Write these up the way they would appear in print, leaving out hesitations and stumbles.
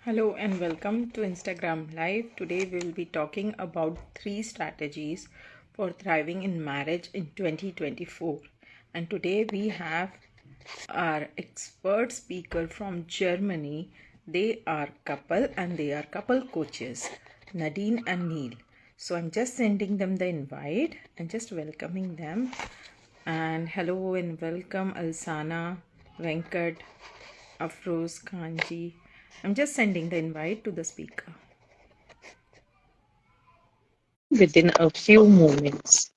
Hello and welcome to Instagram Live. Today we will be talking about 3 strategies for thriving in marriage in 2024. And today we have our expert speaker from Germany. They are couple and they are couple coaches, Nadine and Neil. So I'm just sending them the invite and just welcoming them. And hello and welcome Alsana, Venkat, Afroz, Kanji. I'm just sending the invite to the speaker. Within a few moments.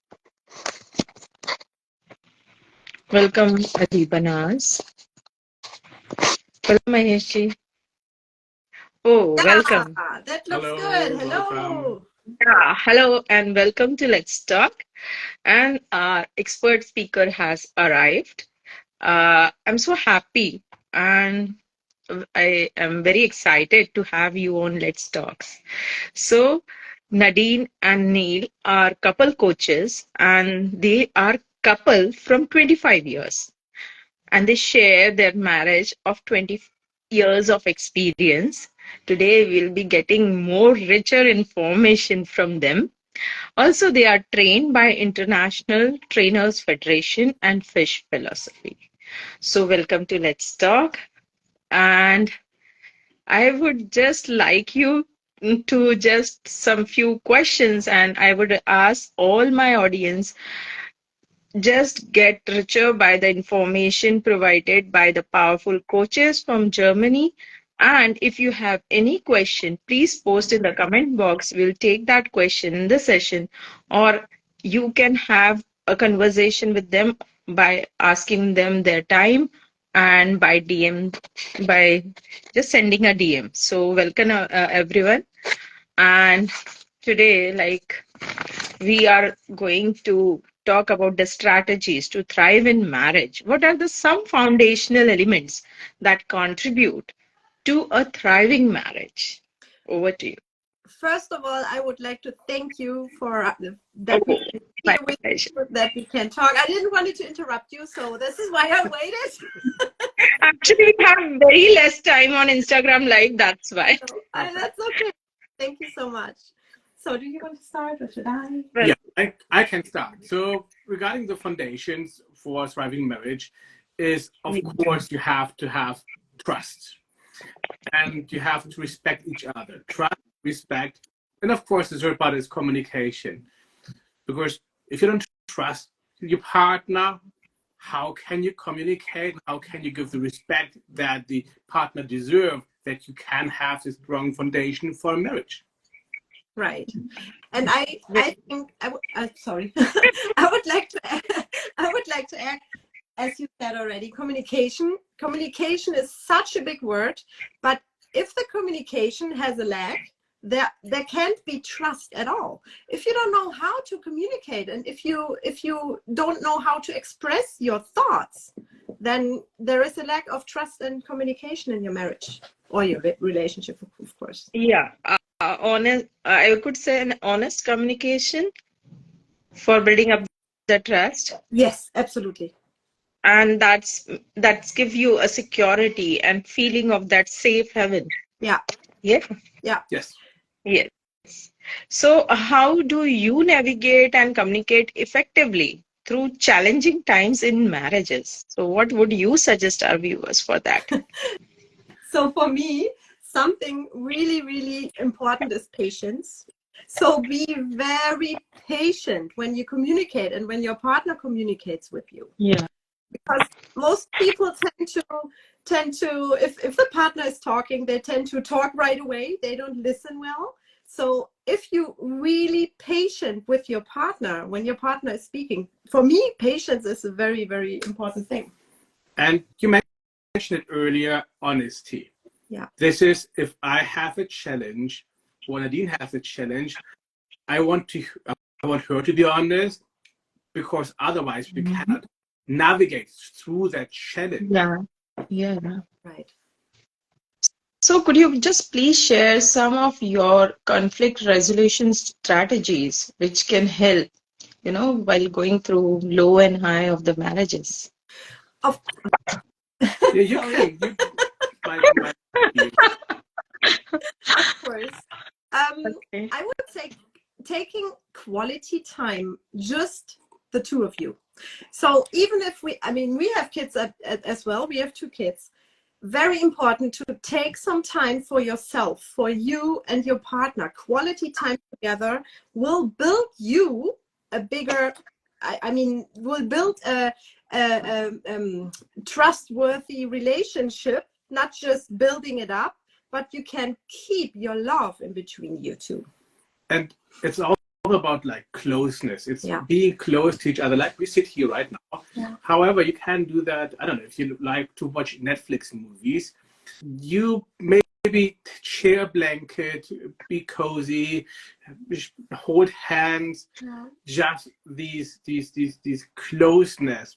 Welcome, Adibanaz. Welcome, Maheshi. Oh, welcome. That looks good. Hello. Yeah, hello and welcome to Let's Talk. And our expert speaker has arrived. I'm so happy and I am very excited to have you on Let's Talks. So, Nadine and Neil are couple coaches and they are couple from 25 years and they share their marriage of 20 years of experience. Today we'll be getting more richer information from them. Also, they are trained by International Trainers Federation and Fish Philosophy. So, welcome to Let's Talk. And I would just like you to just some few questions, and I would ask all my audience just get richer by the information provided by the powerful coaches from Germany. And if you have any question, please post in the comment box. We'll take that question in the session, or you can have a conversation with them by asking them their time and by DM, by just sending a DM. So, welcome everyone. And today, we are going to talk about the strategies to thrive in marriage. What are the some foundational elements that contribute to a thriving marriage? Over to you. First of all, I would like to thank you for that we can My hear with pleasure. you, that we can talk. I didn't want to interrupt you, so this is why I waited. Actually, we have very less time on Instagram Live. That's why. That's okay. Thank you so much. So, do you want to start or should I? Well, Yeah, I can start. So regarding the foundations for thriving marriage is, of course, you have to have trust and you have to respect each other. Trust, respect, and of course, the third part is communication. Because if you don't trust your partner, how can you communicate? How can you give the respect that the partner deserves, that you can have this strong foundation for a marriage? Right. And I think sorry. I would like to add, as you said already, communication. Communication is such a big word, but if the communication has a lack, there can't be trust at all. If you don't know how to communicate and if you don't know how to express your thoughts, then there is a lack of trust and communication in your marriage or your relationship, of course. yeah, honest. I could say an honest communication for building up the trust. Yes, absolutely. And that's give you a security and feeling of that safe haven. Yeah. Yeah. Yes. Yes. So how do you navigate and communicate effectively through challenging times in marriages? So what would you suggest our viewers for that? So for me, something really, really important is patience. So be very patient when you communicate and when your partner communicates with you. Yeah. Because most people tend to if the partner is talking, they tend to talk right away. They don't listen well. So if you really patient with your partner when your partner is speaking, for me, patience is a very, very important thing. And you mentioned it earlier, honesty. Yeah. This is if I have a challenge, or Nadine has a challenge, I want her to be honest, because otherwise we cannot navigate through that challenge. Yeah. Right. So could you just please share some of your conflict resolution strategies which can help, while going through low and high of the marriages? Of Yeah, you can. quality time, just the two of you. So even if we have kids as well, we have 2 kids. Very important to take some time for yourself, for you and your partner. Quality time together will build you a bigger, will build a trustworthy relationship, not just building it up, but you can keep your love in between you two. And it's all about like closeness. It's being close to each other, like we sit here right now. Yeah. However, you can do that. I don't know if you like to watch Netflix movies. You maybe share a blanket, be cozy, hold hands. Just these closeness,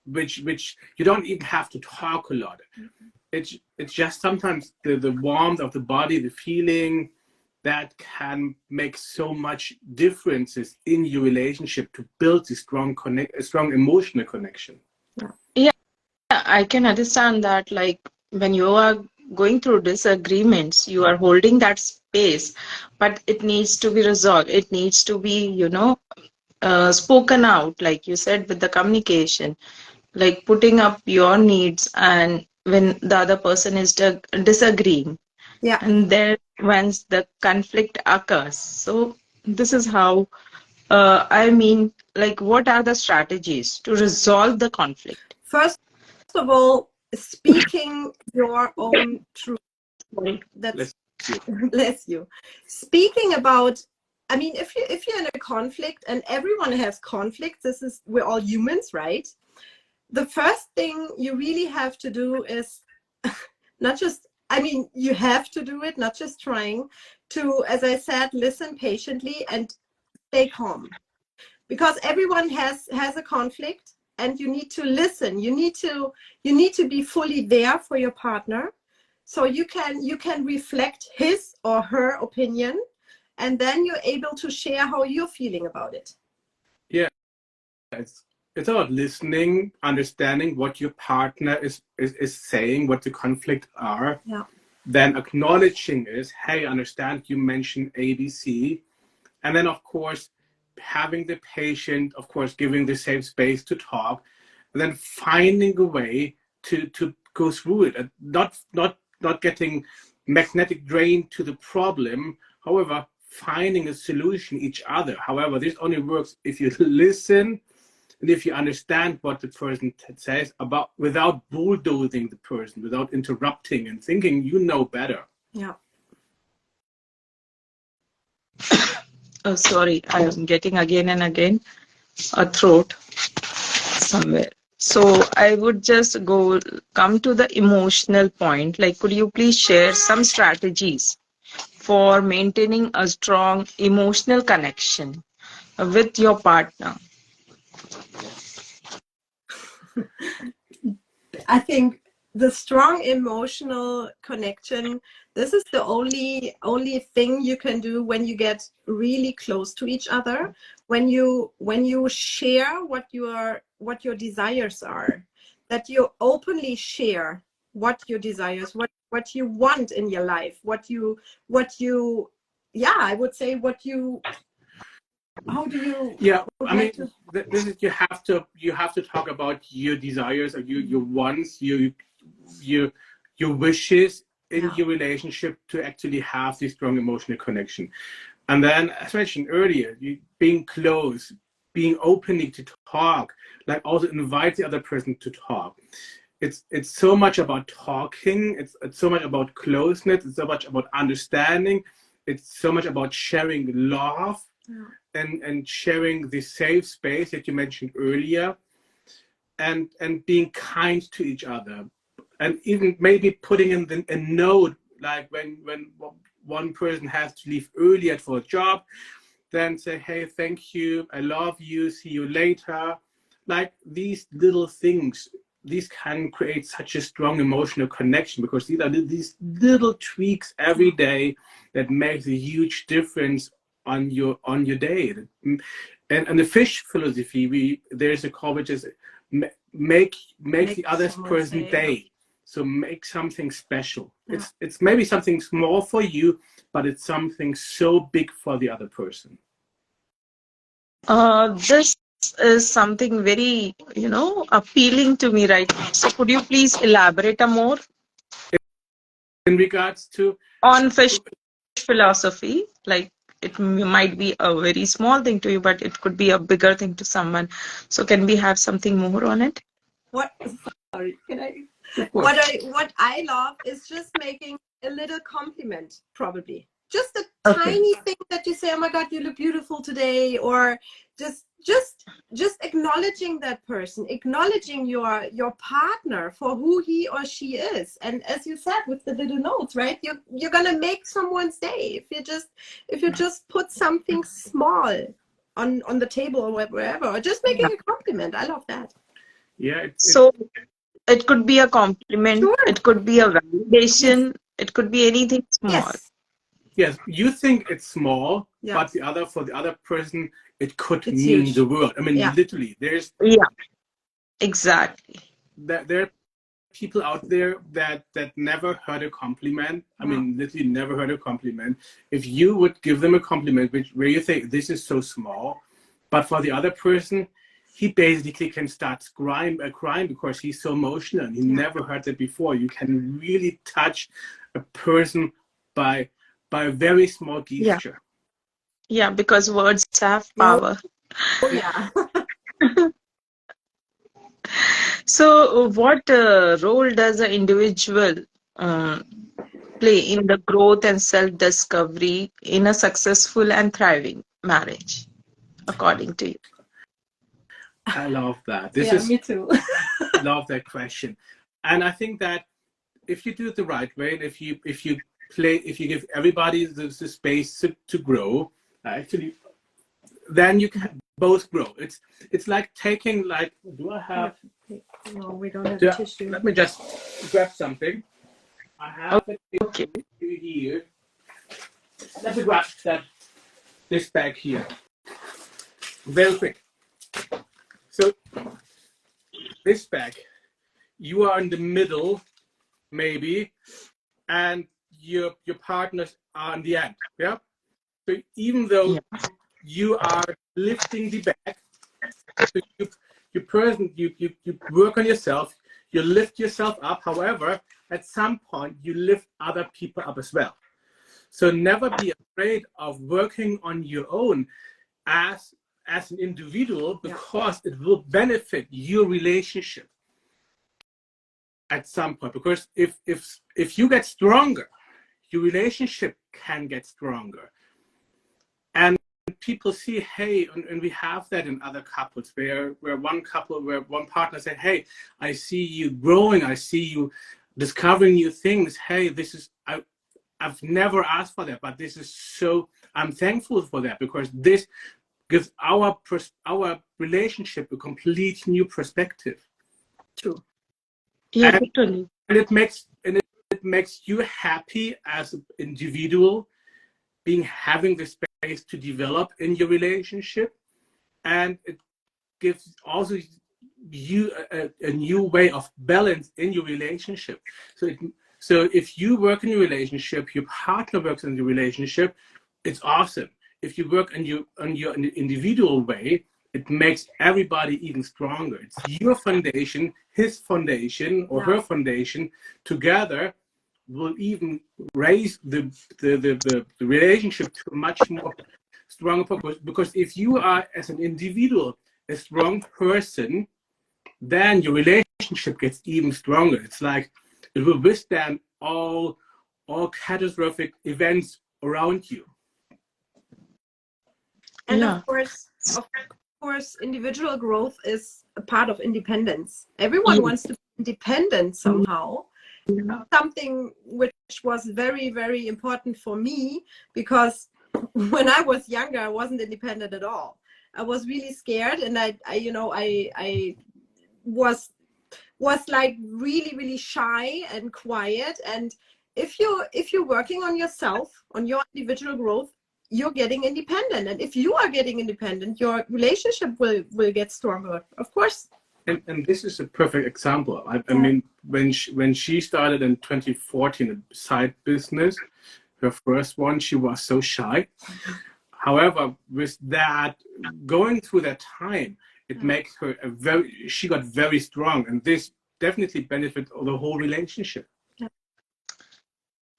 which you don't even have to talk a lot. It's just sometimes the warmth of the body, the feeling, that can make so much differences in your relationship to build a strong emotional connection. Yeah, I can understand that. Like when you are going through disagreements, you are holding that space, but it needs to be resolved. It needs to be, spoken out, like you said, with the communication, like putting up your needs, and when the other person is disagreeing. Yeah. And then once the conflict occurs, so this is how like what are the strategies to resolve the conflict? First of all, speaking your own truth. That's bless you. Speaking about, if you're in a conflict, and everyone has conflict, we're all humans, right? The first thing you really have to do is not just, you have to do it, not just trying to, as I said, listen patiently and stay calm, because everyone has a conflict, and you need to listen. You need to be fully there for your partner, so you can reflect his or her opinion, and then you're able to share how you're feeling about it. Yeah, it's about listening, understanding what your partner is saying, what the conflict are. Yeah. Then acknowledging is, hey, I understand you mentioned ABC. And then, of course, having the patient, of course, giving the safe space to talk, and then finding a way to go through it, and not getting magnetic drained to the problem. However, finding a solution each other. However, this only works if you listen and if you understand what the person says about, without bulldozing the person, without interrupting and thinking you know better. Yeah. Oh, sorry, I am getting again and again a throat somewhere. So I would just come to the emotional point. Like, could you please share some strategies for maintaining a strong emotional connection with your partner? I think the strong emotional connection, this is the only thing you can do when you get really close to each other, when you share what your desires are, that you openly share what your desires, what you want in your life, I would say how do you this is, you have to talk about your desires, or your wants, your wishes in your relationship to actually have this strong emotional connection. And then, as mentioned earlier, being close, being openly to talk, like also invite the other person to talk. It's so much about talking. It's so much about closeness. It's so much about understanding. It's so much about sharing love. And sharing the safe space that you mentioned earlier, and being kind to each other, and even maybe putting in a note, like when one person has to leave earlier for a job, then say, hey, thank you, I love you, see you later. Like these little things, these can create such a strong emotional connection, because these are these little tweaks every day that makes a huge difference on your day. And the fish philosophy, there's a quote which is make the other person day. So make something special. It's maybe something small for you, but it's something so big for the other person. This is something very, appealing to me right now. So could you please elaborate a more In regards to on fish philosophy? Like might be a very small thing to you, but it could be a bigger thing to someone. So can we have something more on it? What? Sorry, can I? of course. What I love is just making a little compliment, probably just a Okay. tiny thing that you say, "Oh my God, you look beautiful today," or just acknowledging that person, acknowledging your partner for who he or she is. And as you said with the little notes, right? You're gonna make someone's day if you just put something small on the table or wherever, or just making a compliment. I love that. Yeah, So it could be a compliment, Sure. it could be a Yes. validation, it could be anything small. Yes, you think it's small, Yeah. but for the other person, it could It's mean huge. the world. I mean, Yeah. literally, Yeah, exactly. there are people out there that never heard a compliment. I mean, literally never heard a compliment. If you would give them a compliment, where you think this is so small, but for the other person, he basically can start crying because he's so emotional and he never heard that before. You can really touch a person by a very small gesture. Yeah, because words have Oh, power. yeah. So, what role does an individual um, play in the growth and self-discovery in a successful and thriving marriage, according to you? I love that. Me too. Love that question, and I think that if you do it the right way, and if you give everybody the space to grow, actually, then you can both grow. It's like taking do I have? No, we don't have a tissue. Let me just grab something. I have it Okay. here. Let me grab this bag here. Very quick. So this bag, you are in the middle, maybe, and your partners are in the end. Yeah. So even though you are lifting the bag, so you work on yourself, you lift yourself up. However, at some point you lift other people up as well. So never be afraid of working on your own as an individual, because it will benefit your relationship at some point. Because if you get stronger, your relationship can get stronger. And people see, hey, and we have that in other couples where one partner said, hey, I see you growing, I see you discovering new things. Hey, I've never asked for that, but this is so, I'm thankful for that, because this gives our relationship a complete new perspective. True. Yeah, totally. And it makes you happy as an individual, having the space to develop in your relationship, and it gives also you a new way of balance in your relationship. So if you work in your relationship, your partner works in the relationship, it's awesome. If you work on your individual way, it makes everybody even stronger. It's your foundation, his foundation, or her foundation. Together will even raise the relationship to a much more stronger purpose. Because if you are, as an individual, a strong person, then your relationship gets even stronger. It's like it will withstand all catastrophic events around you. And of course, individual growth is a part of independence. Everyone wants to be independent somehow. Something which was very, very important for me, because when I was younger, I wasn't independent at all. I was really scared, and I was like really, really shy and quiet. And if you're working on yourself, on your individual growth, you're getting independent. And if you are getting independent, your relationship will get stronger, of course. And this is a perfect example. I mean, when she started in 2014 a side business, her first one, she was so shy. However, with that, going through that time, it makes her she got very strong, and this definitely benefits the whole relationship.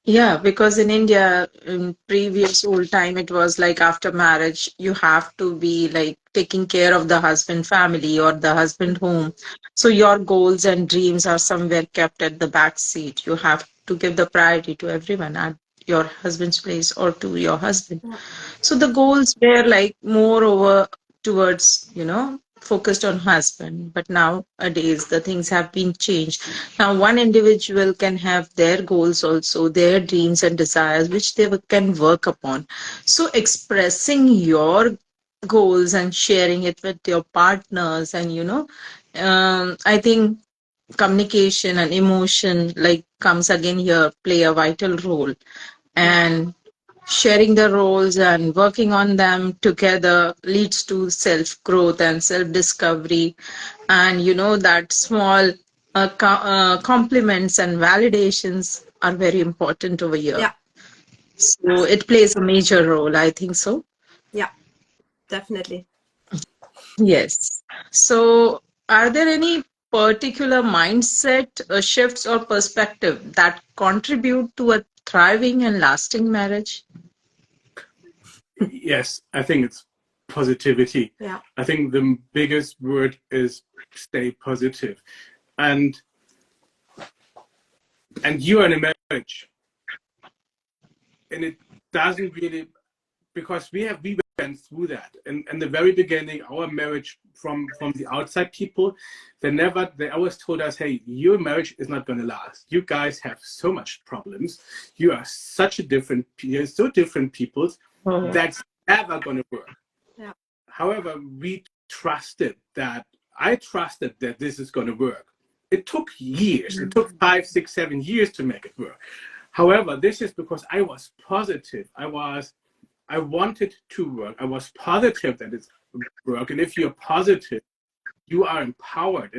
Yeah, because in India, in previous old time, it was like after marriage, you have to be like taking care of the husband family or the husband home. So your goals and dreams are somewhere kept at the back seat. You have to give the priority to everyone at your husband's place or to your husband. So the goals were like more over towards, focused on husband. But nowadays the things have been changed. Now one individual can have their goals also, their dreams and desires, which they can work upon. So expressing your goals and sharing it with your partners and, I think communication and emotion like comes again here play a vital role. And sharing the roles and working on them together leads to self growth and self discovery. And that small compliments and validations are very important over here. Yeah. So it plays a major role, I think so. Yeah, definitely. Yes. So are there any particular mindset shifts or perspective that contribute to a thriving and lasting marriage? Yes, I think it's positivity. Yeah. I think the biggest word is stay positive. And you are in a marriage, and it doesn't really, because we went through that in the very beginning. Our marriage, from the outside people, they always told us, hey, your marriage is not going to last. You guys have so much problems. You are you're so different people. That's never going to work. Yeah. However, I trusted that this is going to work. It took years. It took 5, 6, 7 years to make it work. However, this is because I was positive. I wanted to work. I was positive that it's work. And if you're positive, you are empowered.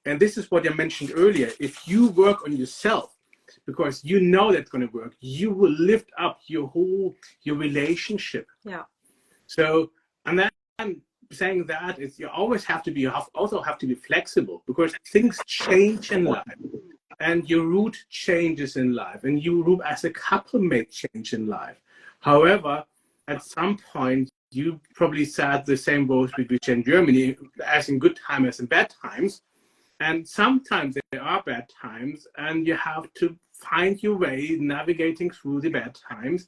And this is what I mentioned earlier. If you work on yourself, because you know that's going to work, you will lift up your relationship. Yeah. So, and then saying that is, you always have to be flexible, because things change in life. And your route changes in life, and your route as a couple may change in life. However, at some point, you probably said the same both between in Germany, as in good times as in bad times. And sometimes there are bad times, and you have to find your way navigating through the bad times.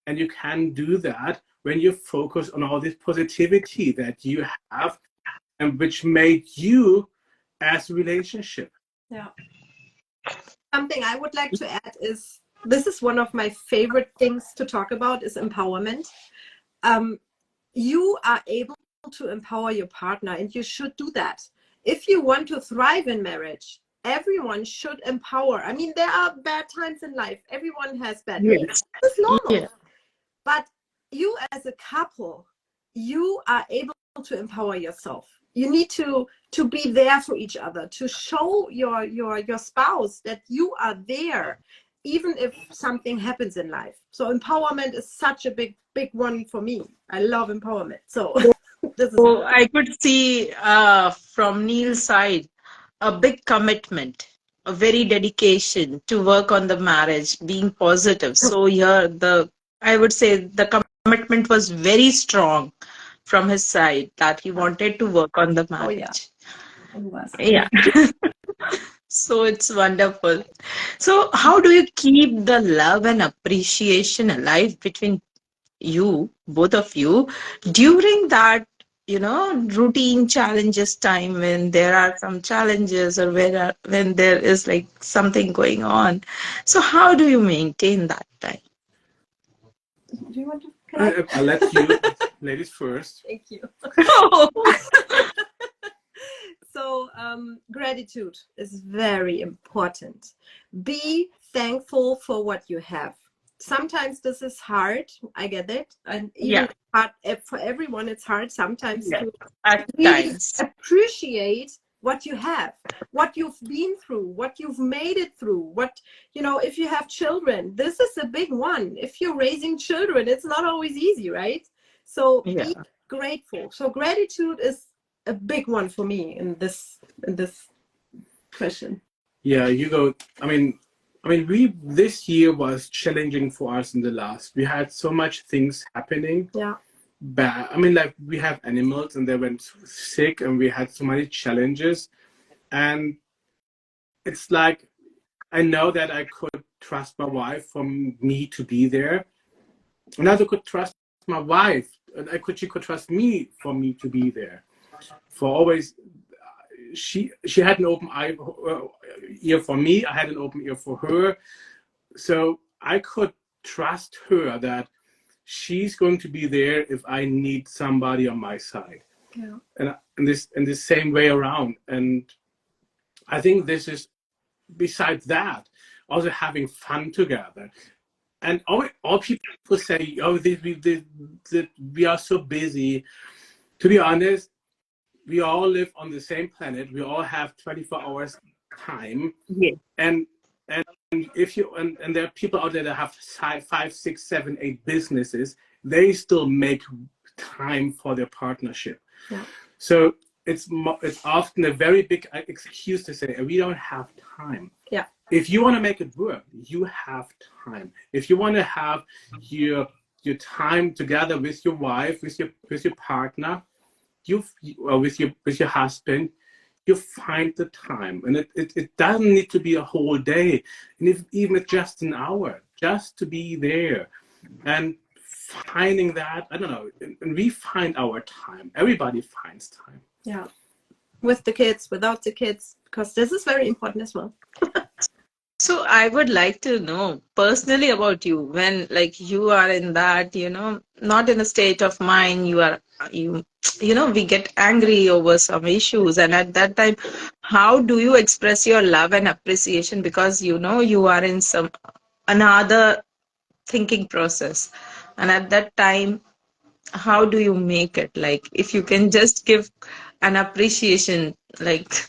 And you can do that when you focus on all this positivity that you have, and which made you as a relationship. Yeah. Something I would like to add is, this is one of my favorite things to talk about, is empowerment. You are able to empower your partner, and you should do that. If you want to thrive in marriage, everyone should empower. I mean, there are bad times in life. Everyone has bad days. It's normal. Yeah. But you as a couple, you are able to empower yourself. You need to be there for each other, to show your spouse that you are there, even if something happens in life. So empowerment is such a big one for me. I love empowerment. So so I could see from Neil's side a big commitment, a very dedication to work on the marriage, being positive. So here I would say the commitment was very strong from his side, that he wanted to work on the marriage. Yeah. So it's wonderful. So how do you keep the love and appreciation alive between you, both of you, during that, routine challenges time, when there are some challenges, or when there is like something going on? So how do you maintain that time? Do you want to? I'll let you ladies first. Thank you. So gratitude is very important. Be thankful for what you have. Sometimes this is hard. I get it. And even hard, for everyone, it's hard sometimes to really appreciate what you have, what you've been through, what you've made it through, if you have children, this is a big one. If you're raising children, it's not always easy, right? So be Yeah. grateful. So gratitude is a big one for me in this question. Yeah, you go. We this year was challenging for us in the last. We had so much things happening. Yeah. Bad. Like we have animals and they went sick, and we had so many challenges. And it's like I know that I could trust my wife for me to be there, and I also could trust my wife, and she could trust me for me to be there. For always, she had an open ear for me. I had an open ear for her, so I could trust her that she's going to be there if I need somebody on my side. Yeah. And in this same way around. And I think this is, besides that, also having fun together. And all people say, oh, we are so busy. To be honest, we all live on the same planet. We all have 24 hours time. Yeah. And if you and there are people out there that have 5, 6, 7, 8 businesses, they still make time for their partnership. Yeah. So it's often a very big excuse to say we don't have time. Yeah. If you want to make it work, you have time. If you want to have your time together with your wife, with your partner, with your husband, you find the time. And it doesn't need to be a whole day, and even just an hour, just to be there. And finding that, I don't know, and we find our time. Everybody finds time. Yeah. With the kids, without the kids, because this is very important as well. So I would like to know personally about you when like you are in that, not in a state of mind, we get angry over some issues. And at that time, how do you express your love and appreciation? Because, you are in some another thinking process. And at that time, how do you make it? Like, if you can just give an appreciation, like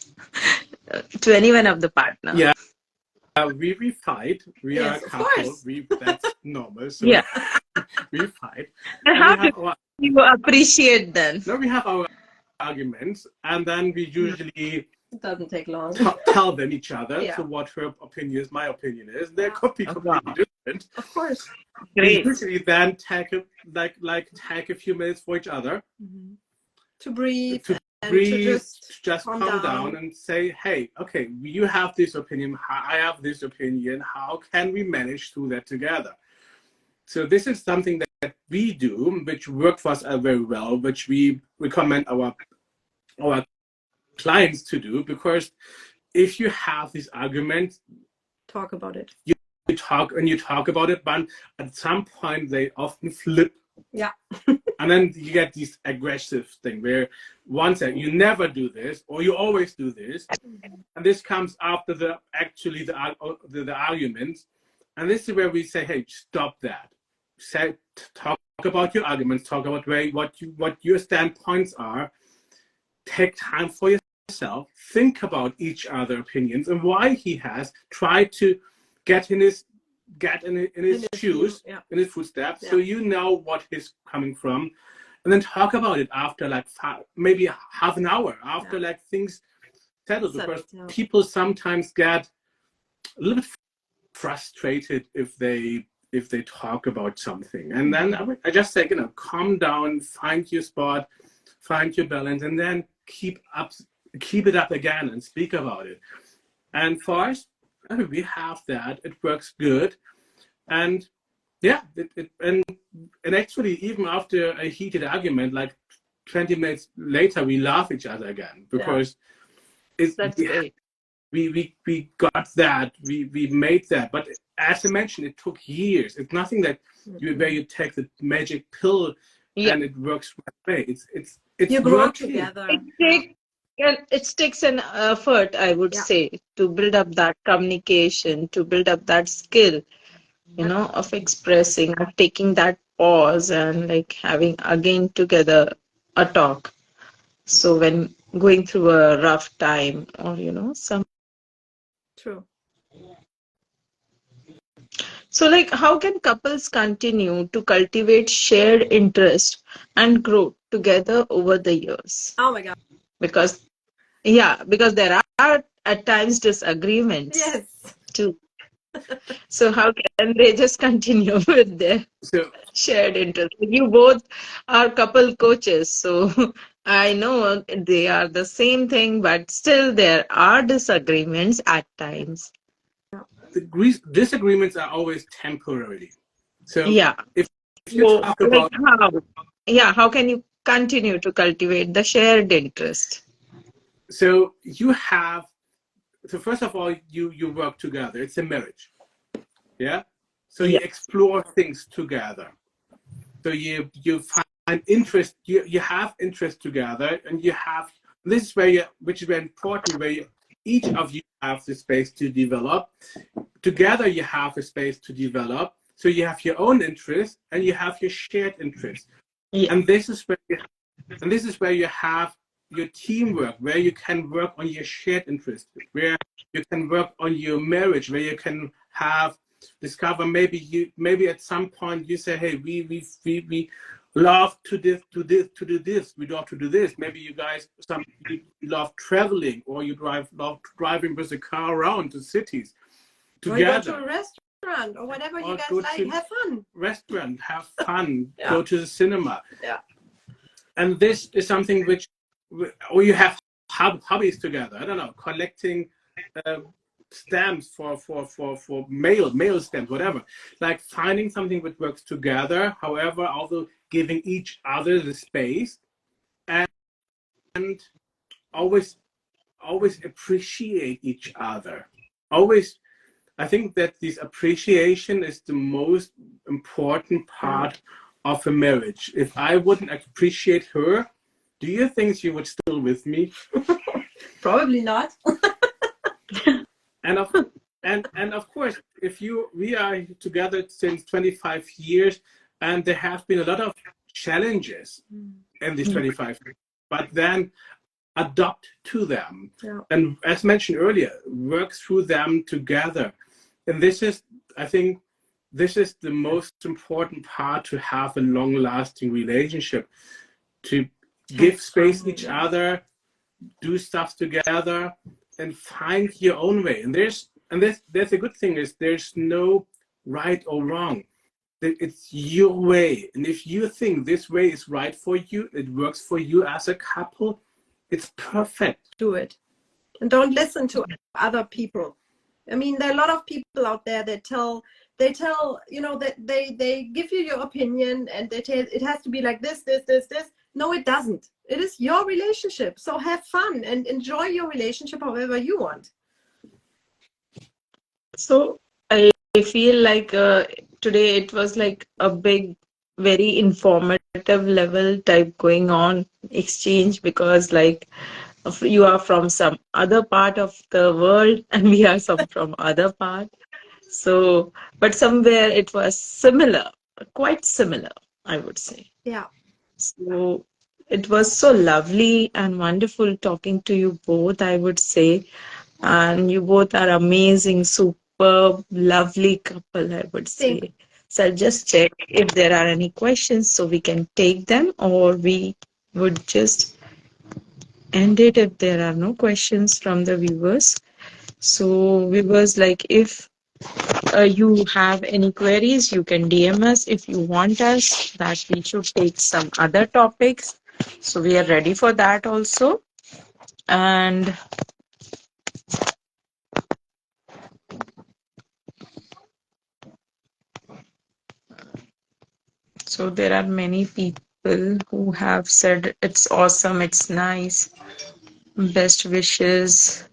to any one of the partner. Yeah. We fight. We Yes, are a of couple. course. That's normal. So Yeah. we fight. And And how do you appreciate then? we have our arguments, and then we usually It doesn't take long. tell them each other. Yeah. So what her opinion is, my opinion is. They could be Oh, completely wow. different. Of course. We Great. usually then take take a few minutes for each other To breathe to and breathe, to just calm calm down. down and say, hey, okay, you have this opinion, I have this opinion. How can we manage through that together? So this is something that we do, which worked for us very well, which we recommend our clients to do, because if you have this argument, talk about it. you talk about it, but at some point they often flip. Yeah. And then you get this aggressive thing where one said, you never do this, or you always do this. And this comes after the argument. And this is where we say, hey, stop that. Talk about your arguments, talk about what your standpoints are. Take time for yourself, think about each other opinions and why he has tried to get in his shoes, in his footsteps, so you know what he's coming from, and then talk about it after like maybe half an hour after like things settle, because people sometimes get a little bit frustrated if they talk about something. And then I just say, calm down, find your spot, find your balance, and then keep it up again and speak about it. And for us, we have that. It works good. And yeah, and actually, even after a heated argument, like 20 minutes later, we laugh at each other again, because That's great. we got that, we made that. But as I mentioned, it took years. It's nothing that where you take the magic pill and it works right away. It's you grow together. It takes an effort, I would say, to build up that communication, to build up that skill, of expressing, of taking that pause and like having again together a talk. So when going through a rough time or, some. True. So, like, how can couples continue to cultivate shared interest and grow together over the years? Oh my God. Because, yeah, because there are at times disagreements Yes. too. So, how can they just continue with their So shared interest? You both are couple coaches, so I know they are the same thing, but still there are disagreements at times. the disagreements are always temporary. So Yeah. if you So, talk like about, how? Yeah, how can you continue to cultivate the shared interest? so you have, so first of all, you work together. It's a marriage. Yeah. So you Yeah. explore things together. So you find interest, you have interest together, and you have, this is where you, which is very important, where you, each of you have the space to develop. Together you have a space to develop. So you have your own interest and you have your shared interest. Yeah. And this is where you, and this is where you have your teamwork, where you can work on your shared interest, where you can work on your marriage, where you can have discover, maybe at some point you say, hey, we love to do this, we love to do this. Maybe you guys, some you love traveling, or you love driving with a car around the cities Or you go to together, a restaurant or whatever you or guys go like. to Have fun. restaurant, have fun, Yeah. go to the cinema. Yeah. And this is something which, or you have hobbies together. I don't know, collecting uh, stamps for mail stamps, whatever. Like finding something which works together. However, also giving each other the space, and always always appreciate each other. Always, I think that this appreciation is the most important part of a marriage. If I wouldn't appreciate her, do you think she would still with me? Probably not. And of and of course, if you, we are together since 25 years, and there have been a lot of challenges in these 25 years, but then adopt to them. Yeah. And as mentioned earlier, work through them together. And this is, I think, this is the most important part to have a long lasting relationship, to give space each other, do stuff together, and find your own way. And there's a good thing, is there's no right or wrong. It's your way. And if you think this way is right for you, it works for you as a couple, it's perfect. Do it. And don't listen to other people. I mean, there are a lot of people out there that tell, you know, that they give you your opinion, and they tell it has to be like this. No, it doesn't. It is your relationship. So have fun and enjoy your relationship however you want. So I feel like today it was like a big, very informative level type going on exchange, because like you are from some other part of the world and we are some from other part. So, but somewhere it was similar, quite similar, I would say. Yeah. So it was so lovely and wonderful talking to you both, I would say. And you both are amazing, superb, lovely couple, I would Thank say. So I'll just check if there are any questions so we can take them, or we would just end it if there are no questions from the viewers. So viewers, like if you have any queries, you can DM us if you want us that we should take some other topics. So we are ready for that also. And so there are many people who have said it's awesome, it's nice, best wishes.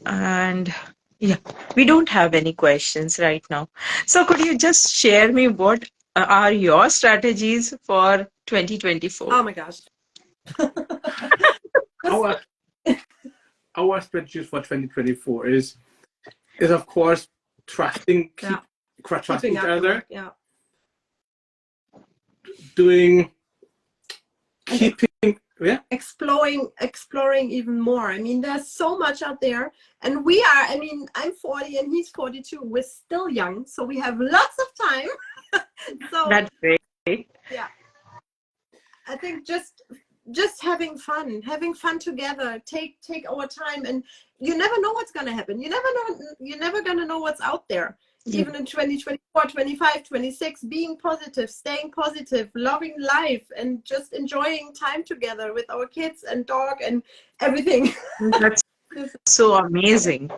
And yeah, we don't have any questions right now. So could you just share me what are your strategies for 2024? Oh my gosh. Our our strategies for 2024 is of course trusting, trust Keeping each up the other, work. Yeah. doing, keeping exploring even more. I mean, there's so much out there, and we are, I mean, I'm 40 and he's 42. We're still young, so we have lots of time. So That's great. yeah, I think just having fun together, take our time, and you never know what's going to happen. You're never going to know what's out there. Even in 2024, 25, 26, being positive, staying positive, loving life, and just enjoying time together with our kids and dog and everything. That's so amazing.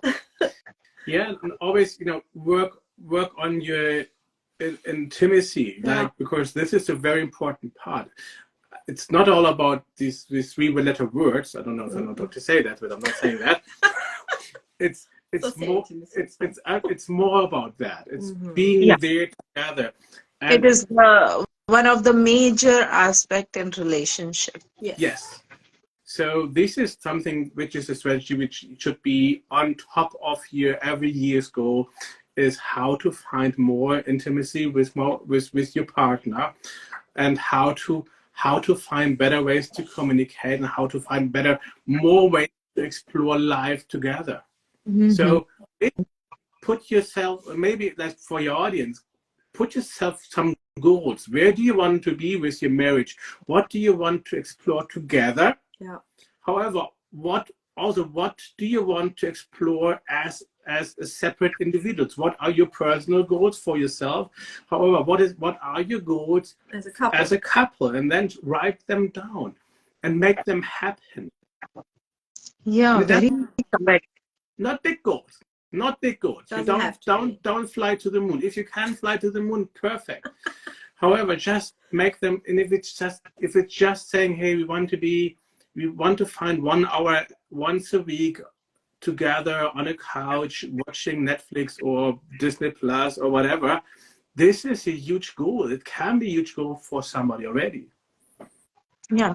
Yeah, and always, you know, work on your intimacy, like, because this is a very important part. It's not all about these 3-letter words. I don't know if I'm not to say that, but I'm not saying that. It's more. It's more about that. It's being there together. And it is one of the major aspect in relationship. Yes. So this is something which is a strategy which should be on top of your every year's goal, is how to find more intimacy with your partner, and how to find better ways to communicate, and how to find more ways to explore life together. So put yourself, maybe like for your audience, put yourself some goals. Where do you want to be with your marriage? What do you want to explore together? Yeah. However, what do you want to explore as separate individuals? What are your personal goals for yourself? However, what are your goals as a couple? And then write them down and make them happen. Yeah, very correct. Not big goals. Not big goals. Don't fly to the moon. If you can fly to the moon, perfect. However, just make them. And if it's just saying, hey, we want to find 1 hour once a week together on a couch watching Netflix or Disney Plus or whatever, this is a huge goal. It can be a huge goal for somebody already. Yeah.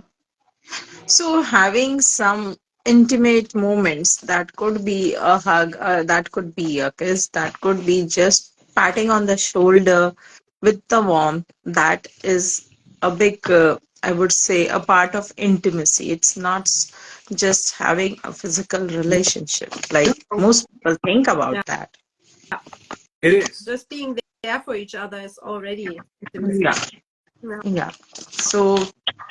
So having some intimate moments, that could be a hug, that could be a kiss, that could be just patting on the shoulder with the warmth, that is a big, I would say, a part of intimacy. It's not just having a physical relationship like most people think about that. It is. Just being there for each other is already intimacy. Yeah. So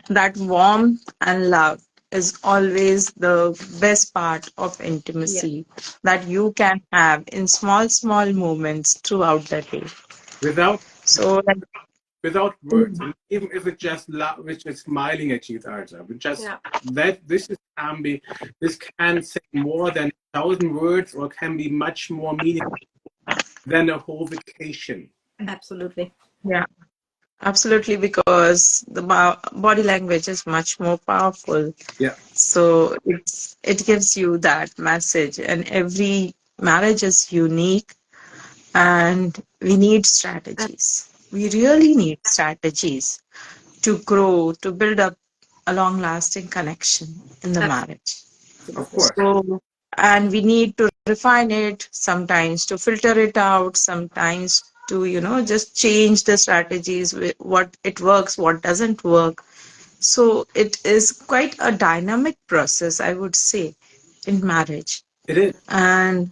that warmth and love is always the best part of intimacy that you can have in small moments throughout the day. Without words, Mm. and even if it's just which is smiling at each other, this can say more than 1,000 words, or can be much more meaningful than a whole vacation. Absolutely. Yeah. Absolutely, because the body language is much more powerful. Yeah. So it gives you that message, and every marriage is unique, and we need strategies. We really need strategies to grow, to build up a long-lasting connection in the marriage. Of course. So, and we need to refine it sometimes, to filter it out, sometimes to, just change the strategies, what it works, what doesn't work. So it is quite a dynamic process, I would say, in marriage. It is. And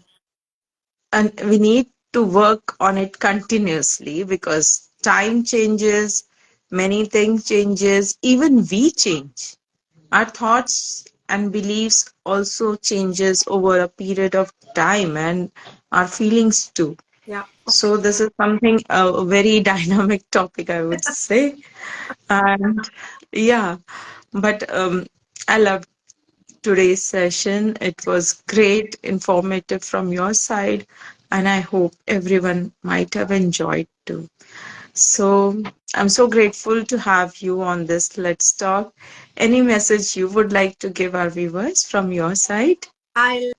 we need to work on it continuously, because time changes, many things changes, even we change. Our thoughts and beliefs also changes over a period of time, and our feelings too. Yeah. So this is something, a very dynamic topic, I would say. And yeah, but I love today's session. It was great, informative from your side, and I hope everyone might have enjoyed too. So I'm so grateful to have you on this Let's Talk. Any message you would like to give our viewers from your side? I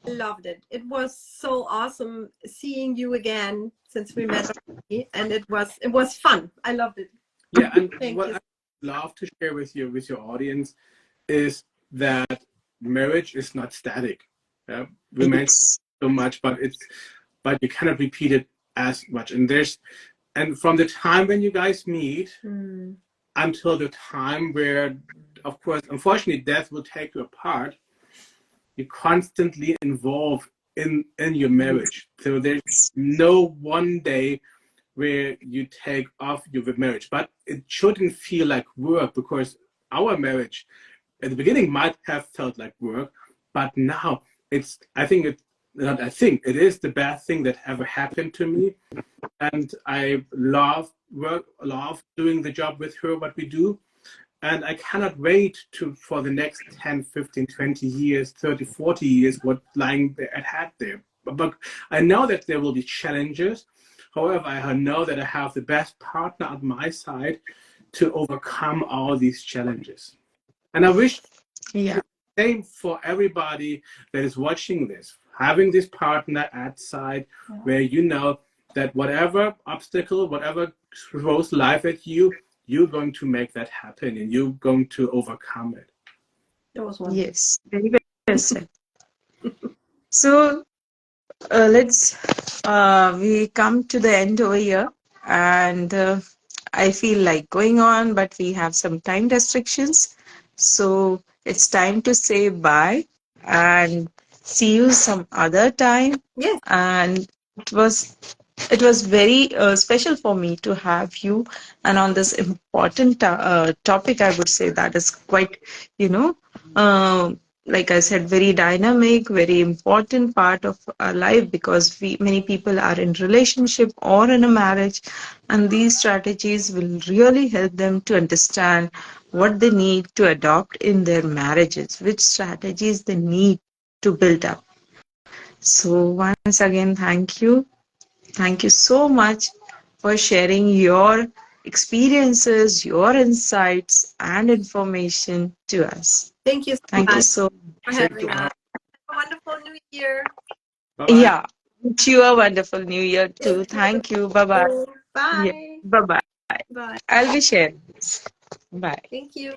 loved it. It was so awesome seeing you again since we met already, and it was fun. I loved it. Yeah, and what I love to share with your audience is that marriage is not static. We mentioned so much, but you cannot repeat it as much. And from the time when you guys meet until the time where of course, unfortunately, death will take you apart. You're constantly involved in your marriage. So there's no one day where you take off your marriage, but it shouldn't feel like work, because our marriage at the beginning might have felt like work, but now it's, I think it, not I think, it is the best thing that ever happened to me. And I love doing the job with her, what we do. And I cannot wait for the next 10, 15, 20 years, 30, 40 years, what lying ahead there. But I know that there will be challenges. However, I know that I have the best partner at my side to overcome all these challenges. And I wish Yeah. the same for everybody that is watching this, having this partner at side where you know that whatever obstacle, whatever throws life at you, you're going to make that happen and you're going to overcome it. That was wonderful. Yes. Very well said. So let's we come to the end over here, and I feel like going on, but we have some time restrictions, so it's time to say bye and see you some other time. Yes. And it was it was very special for me to have you, and on this important topic, I would say that is quite, you know, like I said, very dynamic, very important part of our life, because many people are in relationship or in a marriage, and these strategies will really help them to understand what they need to adopt in their marriages, which strategies they need to build up. So once again, thank you. Thank you so much for sharing your experiences, your insights, and information to us. Thank you so Thank you much so for Thank having you. us. Have a wonderful new year. Bye-bye. Yeah. Wish you a wonderful new year too. Thank Thank you. Bye bye. you. Yeah. Bye. Bye bye. Bye. I'll be sharing this. Bye. Thank you.